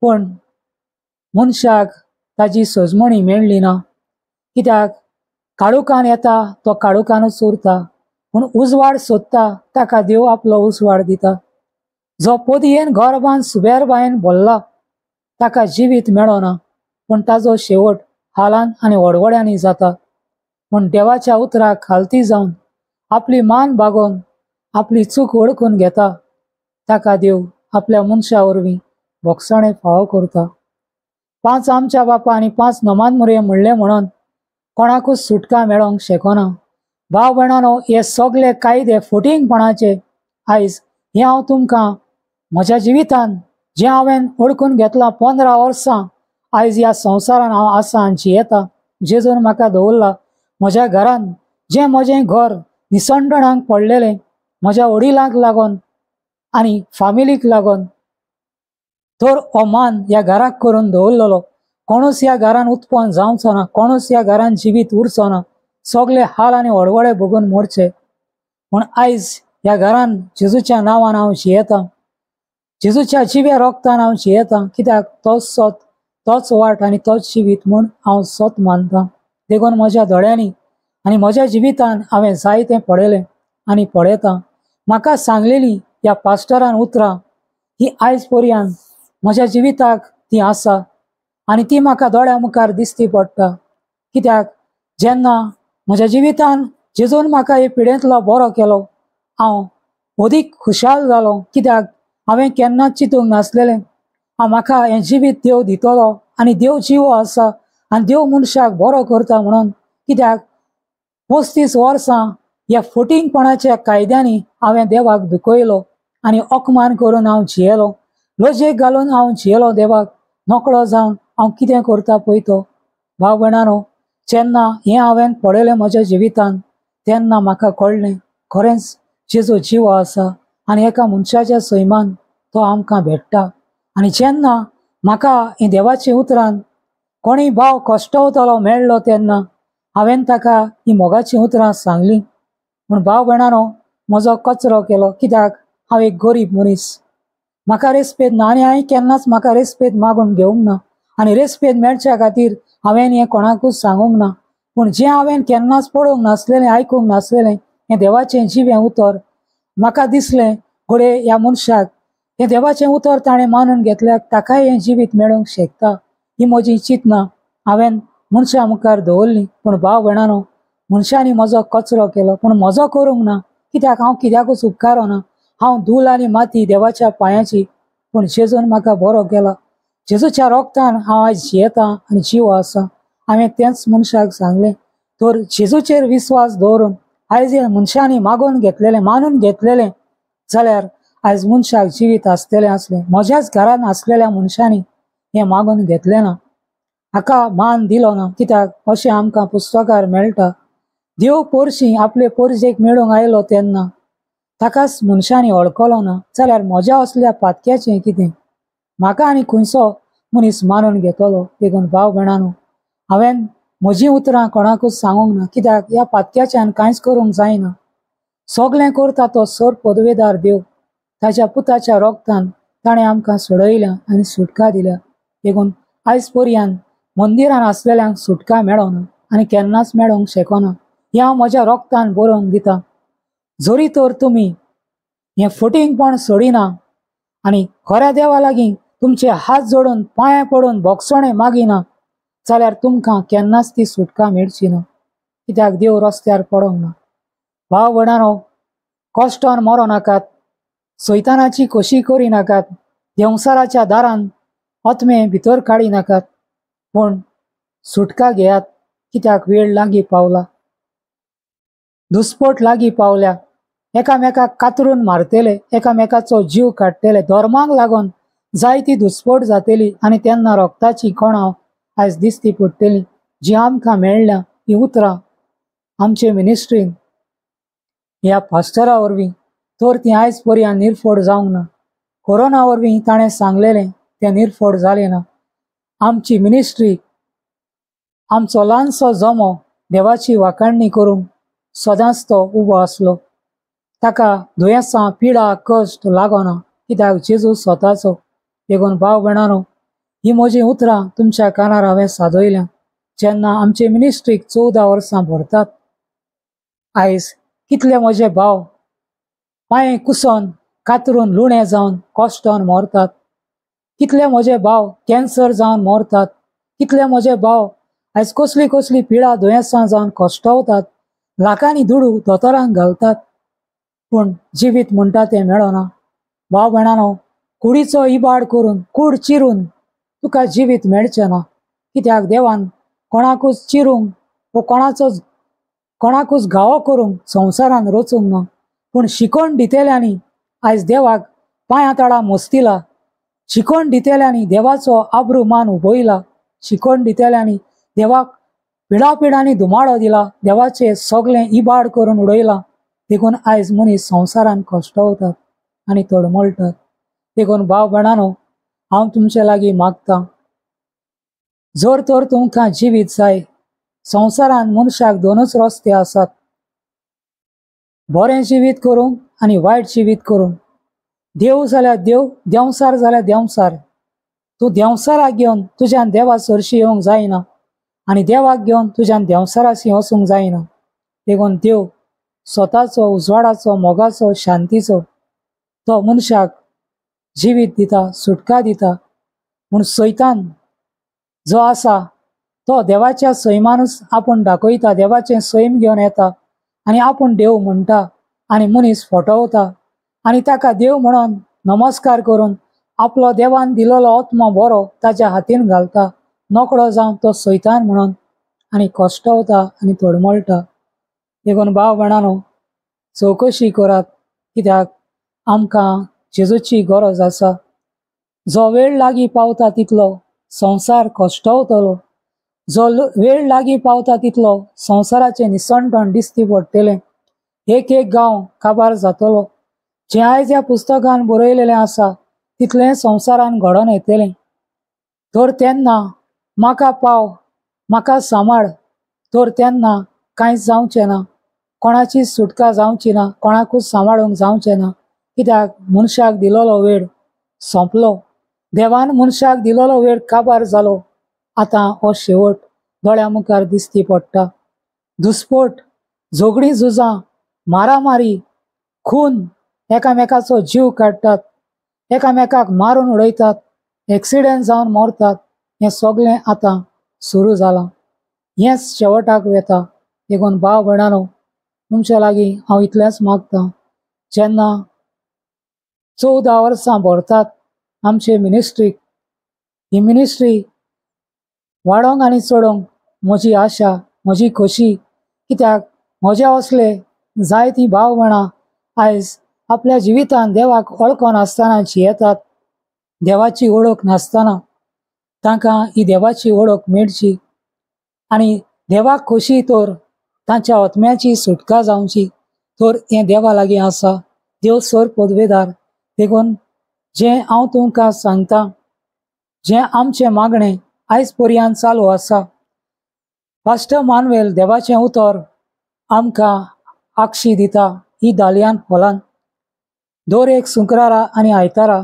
पूण मनशाक ताजी सोजमणी मेळ्ळी ना. कित्याक काळुकान येता तो काळुकानूच उरता, पूण उजवाड सोदता ताका देव आपलो उजवाड दिता. जो पोदयेन घर बांद सुबेर बायेन भरला ताका जिवीत मेळना, पूण ताजो शेवट हालान आनी हडवड्यांनी जाता. पूण देवाच्या उतराक खालती जावन आपली मान बागोवन आपली चूक वळखून घेता ताका देव आपल्या मनशा वरवीं भोगसणे फावो करता. 5 आमच्या बापा आनी 5 नमान मुरये म्हणले म्हणून कोणाकूच सुटका मेळोंक शकना. भाव भयणानो, हे सगळे कायदे फटिंगपणाचे आयज हे हांव तुमकां म्हज्या जिवितान जें हांवें वळखून घेतलां 15 वर्सां आयज ह्या संवसारान हांव आसा आनी जियेता. जेजून म्हाका दवरला. म्हज्या घरान जें म्हजें घर निसंडणांक पडलेलें म्हज्या वडिलांक लागून आनी फामिलीक लागून, तर हो मान ह्या घराक करून दवरलेलो. कोणूच ह्या घरान उत्पन्न जावचो ना, कोणूच ह्या घरान जिवीत उरचो ना. सगळे हाल आनी हडवडे भोगून मरचे. पूण आयज ह्या घरान जेजूच्या नांवान हांव जियेतां. जेजूच्या जिव्या रोगतान हांव जियेतां. कित्याक तोच सोत, तोच वाट आनी तोच जिवीत म्हूण हांव सोत मानतां. देखून म्हज्या दोळ्यांनी आनी म्हज्या जिवितान हांवें जायतें पळयलें आनी पळयतां. म्हाका सांगलेलीं ह्या पास्टरान उतरां ही आयज पर्यंत म्हज्या जिविताक ती आसा आनी ती म्हाका दोळ्या मुखार दिसती पडटा. कित्याक जेन्ना म्हज्या जिवितान जेजून म्हाका हे पिडेंतलो बरो केलो, हांव अदीक खुशाल जालो. कित्याक हांवें केन्नाच चिंतूंक नासलेलें म्हाका हें जिवीत देव दितलो आनी देव जिवो आसा आनी देव मनशाक बरो करता म्हणून. कित्याक 35 वर्सां ह्या फटिंगपणाच्या कायद्यांनी हांवें देवाक दुखयलो आनी अपमान करून हांव जियेलो. लजेक घालून हांव जियेलो देवाक. नोकळो जावन हांव कितें करता पळय तो. भाव भयणानो, जेन्ना हें हांवें पळयलें म्हज्या जिवितान तेन्ना म्हाका कळ्ळें खरेंच जेजू जिवो आसा आनी एका मनशाच्या सैमान तो आमकां भेटता. आनी जेन्ना म्हाका हें देवाच्या उतरान कोणी भाव कश्टवतलो मेळ्ळो तेन्ना हांवें ताका ही मोगाची उतरां सांगलीं. पूण भाव भयणानो, म्हजो कचरो केलो. कित्याक हांव एक गरीब मनीस. म्हाका रेस्पेद ना आनी हांवें केन्नाच म्हाका रेस्पेद मागून घेवंक ना आनी रेस्पेद मेळच्या खातीर हांवें हें कोणाकूच सांगूंक ना. पूण जें हांवें केन्नाच पळोवंक नासलेलें, आयकूंक नासलेलें हें देवाचें जिवें उतर म्हाका दिसलें घोडे ह्या मनशाक हें देवाचें उतर ताणें मानून घेतल्याक ताकाय हें जिवीत मेळूंक शकता. ही म्हजी चिंतना हांवें मनशा मुखार दवरली. पूण भाव भयणानो, मनशांनी म्हजो कचरो केलो पूण म्हजो करूंक ना. कित्याक हांव कित्याकूच उपकारो ना. हांव धूल आनी माती देवाच्या पांयाची. पूण जेजून म्हाका बरो केला. जेजूच्या रोगतान हांव आयज जियेतां आनी जिवो आसा. हांवें तेंच मनशाक सांगलें. तर जेजूचेर विस्वास दवरून आयज ह्या मनशांनी मागून घेतलेलें, मानून घेतलेलें जाल्यार आयज मनशाक जिवीत आसतलें आसलें. म्हज्याच घरान आसलेल्या मनशांनी हें मागून घेतलें ना, हाका मान दिलो ना. कित्याक अशें आमकां पुस्तकार मेळटा. देव पोरशीं आपले पोरजेक मेळूंक आयलो तेन्ना ताकाच मनशांनी वळखलो ना. जाल्यार म्हज्या असल्या पातक्याचें कितें? म्हाका आनी खंयचो मनीस मानून घेतलो. देखून भाव भयणानो, हांवें म्हजीं उतरां कोणाकूच सांगूंक ना. कित्याक ह्या पातक्याच्यान कांयच करूंक जायना. सगळें करता तो सर पदवेदार देव ताच्या पुताच्या रोगतान ताणें आमकां सोडयल्या आनी सुटका दिल्या. देखून आयज पर्यंत मंदिरान आसलेल्यांक सुटका मेळोना आनी केन्नाच मेळोंक शकना. हें हांव म्हज्या रोगतान बरोवन दिता. जरी तर तुमी हें फटींगपण सोडिना आनी खऱ्या देवा लागीं तुमचे हात जोडून पांयां पडून भोगसणे मागिना जाल्यार तुमकां केन्नाच ती सुटका मेळची ना. कित्याक देव रस्त्यार पडोंक ना. भाव भयणानो, कश्टान मरो नाकात, सैतानाची खोशी करी नाकात, देंवसाराच्या दारान आत्मे भितर काडी नाकात, पूण सुटका घेयात. कित्याक वेळ लागीं पावला. दुस्पट लागीं पावल्या. एकामेकाक कातरून मारतले, एकामेकाचो जीव काडटले. धर्माक लागून जायती दुस्पट जातली आनी तेन्ना रक्ताची कणां आयज दिसती पडटली. जी आमकां मेळ्ळ्या ही उतरां आमचे मिनिस्ट्रीन ह्या पास्टरा वरवीं तर ती आयज पर्यंत निर्फोड जावंक ना. कोरोना वरवीं ताणें सांगलेलें तें निर्फोड जालें ना. आमची मिनिस्ट्री, आमचो ल्हानसो जमो देवाची वाखाणणी करूंक सदांच तो उबो आसलो. ताका दुयेंसां, पिडा, कश्ट लागना, कित्याक जेजू स्वताचो. देखून भाव भयणानो, ही म्हजी उतरां तुमच्या कानार हांवें सादयल्या. जेन्ना आमचे मिनिस्ट्रीक 14 वर्सां भरतात, आयज कितले म्हजे भाव पांय कुसोन, कातरून, लुणें जावन कश्टान मरतात. कितले म्हजे भाव कॅन्सर जावन मरतात. कितले म्हजे भाव आयज कसली कसली पिडा दुयेंसां जावन कश्टावतात. लाखांनी दुडू दोतोरांक घालतात, पूण जिवीत म्हणटा तें मेळना. भाव भयणानो, कुडीचो इबाड करून, कूड चिरून तुका जिवीत मेळचें ना. कित्याक देवान कोणाकूच चिरूंक वो कोणाकूच घावो करूंक संवसारान रचूंक ना. पूण शिकोण दितेल्यांनी आयज देवाक पांयां तळा मोस्तिला. शिकोण दितेल्यांनी देवाचो आब्रू मान उबयला. शिकोण दितेल्यांनी देवाक पिडापिडांनी धुमाडो दिला. देवाचे सगळें इबाड करून उडयला. देखून आयज मनीस संवसारान कश्टावतात आनी तडमळटात. देखून भाव भयणानो, हांव तुमचे लागीं मागतां, जर तर तुमकां जिवीत जाय, संवसारान मनशाक 2च रस्ते आसात, बरें जिवीत करूंक आनी वायट जिवीत करूंक. देव जाल्यार देव, देंवसार जाल्यार देंवसार. तूं देंवसाराक घेवन तुज्यान देवा सरशी येवंक जायना आनी देवाक घेवन तुज्यान देंवसाराशी वचूंक जायना. देखून देव स्वताचो उजवाडाचो, मोगाचो, शांतीचो तो मनशाक जिवीत दिता, सुटका दिता. म्हूण सैतान जो आसा तो देवाच्या सैमानूच आपूण दाखयता, देवाचें सैम घेवन येता आनी आपूण देव म्हणटा आनी मनीस फटवता आनी ताका देव म्हणून नमस्कार करून आपलो देवान दिलेलो आत्मो बरो ताच्या हातीन घालता, नोकळो जावन तो सैतान म्हणून आनी कश्टावता आनी तडमळटा. देखून भाव भयणानो, चवकशी करात, कित्याक आमकां जेजूची गरज आसा. जो वेळ लागीं पावता तितलो संवसार कश्टावतलो. जो वेळ लागीं पावता तितलो संवसाराचें निसणपण दिसती पडटलें. एक एक गांव काबार जातलो. जें आयज ह्या पुस्तकान बरयलेलें आसा तितलें संवसारान घडोवन येतलें. तर तेन्ना म्हाका पाव, म्हाका सांबाळ, तर तेन्ना कांयच जावचें ना. कोणाची सुटका जावची ना, कोणाकूच सांबाळूंक जावचें ना. कित्याक मनशाक दिलोलो वेळ सोंपलो. देवान मनशाक दिलोलो वेळ काबार जालो. आतां हो शेवट दोळ्या मुखार दिसती पडटा. दुस्पट, झगडीं झुजां, मारामारी, खून, एकामेकाचो जीव काडटात, एकामेकाक मारून उडयतात, एक्सिडेंट जावन मरतात. हें सगळें आतां सुरू जालां. हेंच शेवटाक वेता. देखून भाव भयणानो, तुमच्या लागीं हांव इतलेंच मागतां, जेन्ना 14 वर्सां भरतात आमचे मिनिस्ट्रीक, ही मिनिस्ट्री वाडोंक आनी चडोंक म्हजी आशा, म्हजी खोशी. कित्याक म्हजे असले जायतीं भाव भयणां आयज आपल्या जिवितान देवाक वळखो नासतना जियेतात. देवाची वळख नासतना तांकां ही देवाची वळख मेळची आनी देवाक खोशी तर तांच्या आत्म्याची सुटका जावची. तर हें देवा लागीं आसा. देव सर पदवेदार. देखून जें हांव तुमकां सांगतां, जें आमचें मागणें आयज पर्यंत चालू आसा, पास्टर मानवेल देवाचें उतर आमकां आक्षी दिता ही दालयान हॉलान दर एक शुक्रारा आनी आयतारा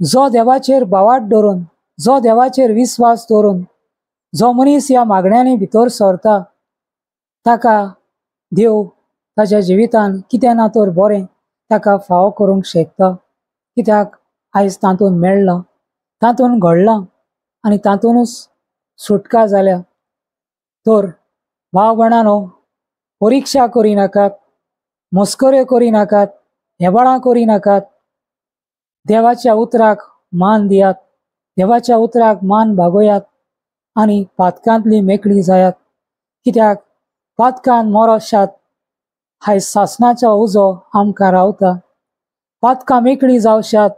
जो देवाचेर बावाट दवरून, जो देवाचेर विश्वास दवरून जो मनीस ह्या मागण्यांनी भितर सरता ताका देव ताच्या जिवितान कितें ना तर बरें ताका फावो करूंक शकता। कित्याक आयज तातूंत मेळ्ळां, तातूंत घडलां आनी तातूंतच सुटका जाल्या। तर भाव भयणांनो, परिक्षा करिनाकात, मस्कऱ्यो करिनाकात, हेबाळां करिनाकात। देवाच्या उतराक मान दियात, देवाच्या उतराक मान भागोयात आनी पातकांतली मेकळी जायात। कित्याक पातकांत मोरोशात आयज सासणाचो उजो आमकां रावता। पातकां मेकळी जावशात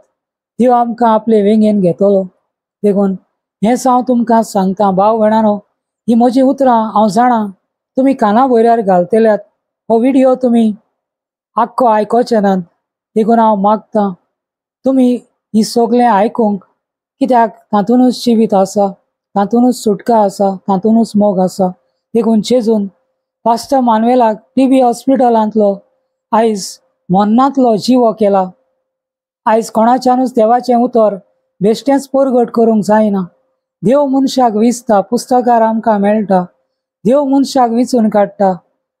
देव आमकां आपले वेंगेन घेतलो। देखून हेंच हांव तुमकां सांगता भाव भयणांनो, ही म्हजी उतरां हांव जाणां तुमी काना भयल्यार घालतल्यात। हो व्हिडिओ तुमी आख्खो आयकोचे नात, देखून हांव मागतां तुमी ही सगळें आयकूंक, कित्याक तातूंतच जिवीत आसा, तातूंतच सुटका आसा, तातूंतच मोग आसा। देखून जेजून पास्टर मानुएलाक टीबी हॉस्पिटलांतलो आयज मरणांतलो जिवो केला। आयज कोणाच्यानूच देवाचें उतर बेश्टेंच परगट करूंक जायना। देव मनशाक विसता, पुस्तकार आमकां मेळटा, देव मनशाक विचून काडटा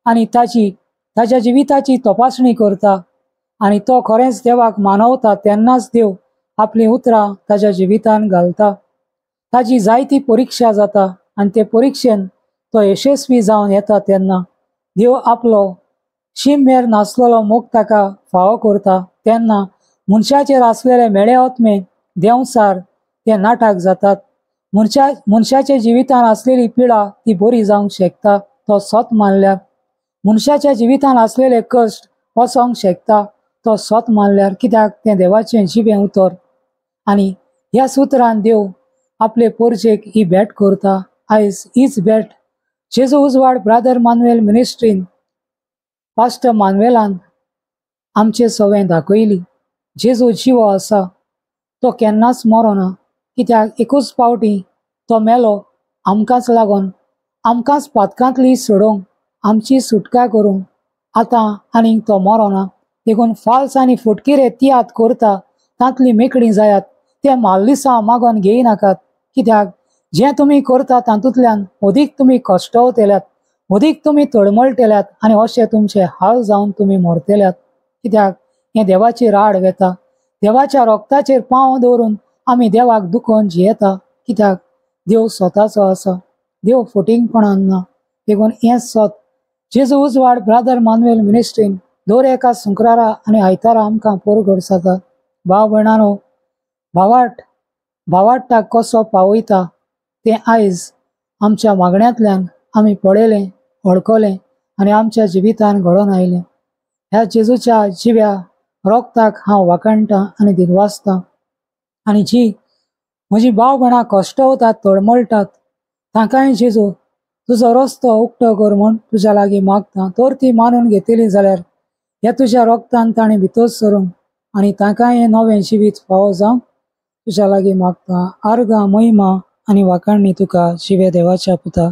आनी ताच्या जिविताची तपासणी करता आनी तो खरेंच देवाक मानवता तेन्नाच देव आपली उतरां ताच्या जिवितान घालता। ताची जायती परिक्षा जाता आनी ते परिक्षेन तो यशस्वी जावन येता तेन्ना देव आपलो शिममेर नासलेलो मोग ताका फावो करता। तेन्ना मनशाचेर आसलेले मेळे आत्मे देंवसार ते नाटक जातात। मनशाच्या जिवितान आसलेली पिडा ती बरी जावंक शकता तो सोत मानल्यार। मनशाच्या जिवितान आसलेले कश्ट वचोंक शकता तो सोत मानल्यार, कित्याक तें देवाचें जिवें उतर आनी ह्या उतरान देव आपले परजेक ही भेट करता। आयज हीच भेट जेजू उजवाड ब्रादर मानुएल मिनिस्ट्रीन पास्टर मानुएलान आमचे सवें दाखयली। जेजू जिवो आसा, तो केन्नाच मरोना, कित्याक एकूच पावटी तो मेलो आमकांच लागून, आमकांच पातकांतली सोडोवंक, आमची सुटका करूंक। आतां आनीक तो मरोना। देखून फाल्स आनी फुटकिरे तियात करता तांतली मेकळी जायात। ते माल्लिसां मागोन घेयनाकात, कित्याक जें तुमी करता तातूंतल्यान अदीक तुमी कश्टवतल्यात, अदीक तुमी तळमळटल्यात आनी अशें तुमचे हाल जावन तुमी मरतल्यात। कित्याक हें देवाची राड वेता। देवाच्या रोगताचेर पांव दवरून आमी देवाक दुखोवन जियेता, कित्याक देव स्वताचो आसा, देव फटींगपणान ना। देखून हें सोत जेजू उजवाड ब्रादर मानुएल मिनिस्ट्रीन दर एका शुक्रारा आनी आयतारा आमकां परगट जाता। भाव भयणांनो, भावार्थाक कसो पावयता तें आयज आमच्या मागण्यांतल्यान आमी पळयलें, वळखलें आनी आमच्या जिवितान घडोवन आयलें। ह्या जेजूच्या जिव्या रोगताक हांव वाखाणटां आनी दिनवासतां। आनी जी म्हजी भाव भयणां कश्टवतात, तळमळटात, तांकांय जेजू तुजो रस्तो उक्तो कर म्हूण तुज्या लागीं मागता। तर ती मानून घेतली जाल्यार ह्या तुज्या रोगतान ताणें भितर सरूंक आनी तांकांय हें नवें जिवीत फावो जावंक तुज्या लागीं मागता। आर्गां, महिमा आनी वाखाणणी तुका जिवे देवाच्या पुता।